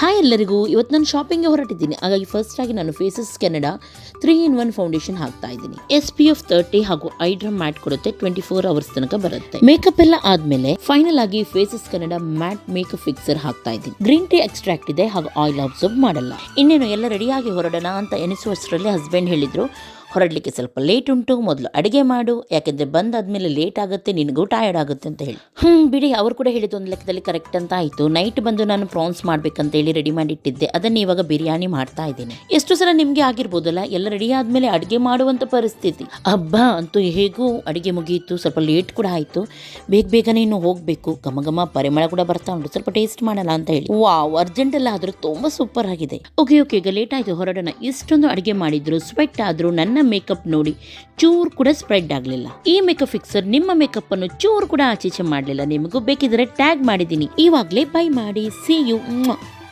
Hi ಎಲ್ಲರಿಗೂ, ಇವತ್ತು ನಾನು ಶಾಪಿಂಗ್ಗೆ ಹೊರಟಿದ್ದೀನಿ. ಹಾಗಾಗಿ ಫಸ್ಟ್ ಆಗಿ ನಾನು ಫೇಸಸ್ ಕೆನಡಾ 3-in-1 ಫೌಂಡೇಶನ್ ಹಾಕ್ತಾ ಇದ್ದೀನಿ. SPF 30 ಹಾಗೂ ಐ ಡ್ರಾಪ್ ಮ್ಯಾಟ್ ಕೊಡುತ್ತೆ. 24 hours ತನಕ ಬರುತ್ತೆ. ಮೇಕಪ್ ಎಲ್ಲ ಆದ್ಮೇಲೆ ಫೈನಲ್ ಆಗಿ ಫೇಸಸ್ ಕೆನಡಾ ಮ್ಯಾಟ್ ಮೇಕಪ್ ಫಿಕ್ಸರ್ ಹಾಕ್ತಾ ಇದ್ದೀನಿ. ಗ್ರೀನ್ ಟೀ ಎಕ್ಸ್ಟ್ರಾಕ್ಟ್ ಇದೆ ಹಾಗೂ ಆಯಿಲ್ ಅಬ್ಸರ್ವ್ ಮಾಡಲ್ಲ. ಇನ್ನೇನು ಎಲ್ಲ ರೆಡಿಯಾಗಿ ಹೊರಡೋಣ ಅಂತ ಎನಿಸುವಷ್ಟರಲ್ಲಿ ಹಸ್ಬೆಂಡ್ ಹೇಳಿದ್ರು, ಹೊರಡಲಿಕ್ಕೆ ಸ್ವಲ್ಪ ಲೇಟ್ ಉಂಟು, ಮೊದಲು ಅಡುಗೆ ಮಾಡು, ಯಾಕೆಂದರೆ ಬಂದಾದ್ಮೇಲೆ ಲೇಟ್ ಆಗುತ್ತೆ, ನಿನಗೂ ಟಯರ್ಡ್ ಆಗುತ್ತೆ ಅಂತ ಹೇಳಿ. ಬಿಡಿ, ಅವರು ಕೂಡ ಹೇಳಿದ್ದು ಒಂದು ಲೆಕ್ಕದಲ್ಲಿ ಕರೆಕ್ಟ್ ಅಂತ ಆಯಿತು. ನೈಟ್ ಬಂದು ನಾನು ಪ್ರಾನ್ಸ್ ಮಾಡಬೇಕಂತ ಹೇಳಿ ರೆಡಿ ಮಾಡಿಟ್ಟಿದ್ದೆ, ಅದನ್ನು ಇವಾಗ ಬಿರಿಯಾನಿ ಮಾಡ್ತಾ ಇದ್ದೀನಿ. ಎಷ್ಟು ಸಲ ನಿಮಗೆ ಆಗಿರ್ಬೋದಲ್ಲ, ಎಲ್ಲ ರೆಡಿ ಆದಮೇಲೆ ಅಡುಗೆ ಮಾಡುವಂಥ ಪರಿಸ್ಥಿತಿ. ಹಬ್ಬ ಅಂತೂ ಹೇಗೂ ಅಡುಗೆ ಮುಗಿಯಿತು, ಸ್ವಲ್ಪ ಲೇಟ್ ಕೂಡ ಆಯಿತು. ಬೇಗನೆ ಇನ್ನು ಹೋಗಬೇಕು. ಘಮ ಪರಿಮಳ ಕೂಡ ಬರ್ತಾ ಉಂಟು, ಸ್ವಲ್ಪ ಟೇಸ್ಟ್ ಮಾಡಲ್ಲ ಅಂತ ಹೇಳಿ. ವಾವ್, ಅರ್ಜೆಂಟಲ್ಲ ಆದರೂ ತುಂಬ ಸೂಪರ್ ಆಗಿದೆ. ಓಕೆ ಈಗ ಲೇಟ್ ಆಯಿತು, ಹೊರಡೋಣ. ಇಷ್ಟೊಂದು ಅಡುಗೆ ಮಾಡಿದ್ರು, ಸ್ವೆಟ್ ಆದರೂ ನನ್ನ ಮೇಕಪ್ ನೋಡಿ ಚೂರು ಕೂಡ ಸ್ಪ್ರೆಡ್ ಆಗಲಿಲ್ಲ. ಈ ಮೇಕಪ್ ಫಿಕ್ಸರ್ ನಿಮ್ಮ ಮೇಕಪ್ ಅನ್ನು ಚೂರು ಕೂಡ ಆಚೀಚೆ ಮಾಡಲಿಲ್ಲ. ನಿಮಗೂ ಬೇಕಿದ್ರೆ ಟ್ಯಾಗ್ ಮಾಡಿದ್ದೀನಿ, ಇವಾಗಲೇ ಬೈ ಮಾಡಿ. See you.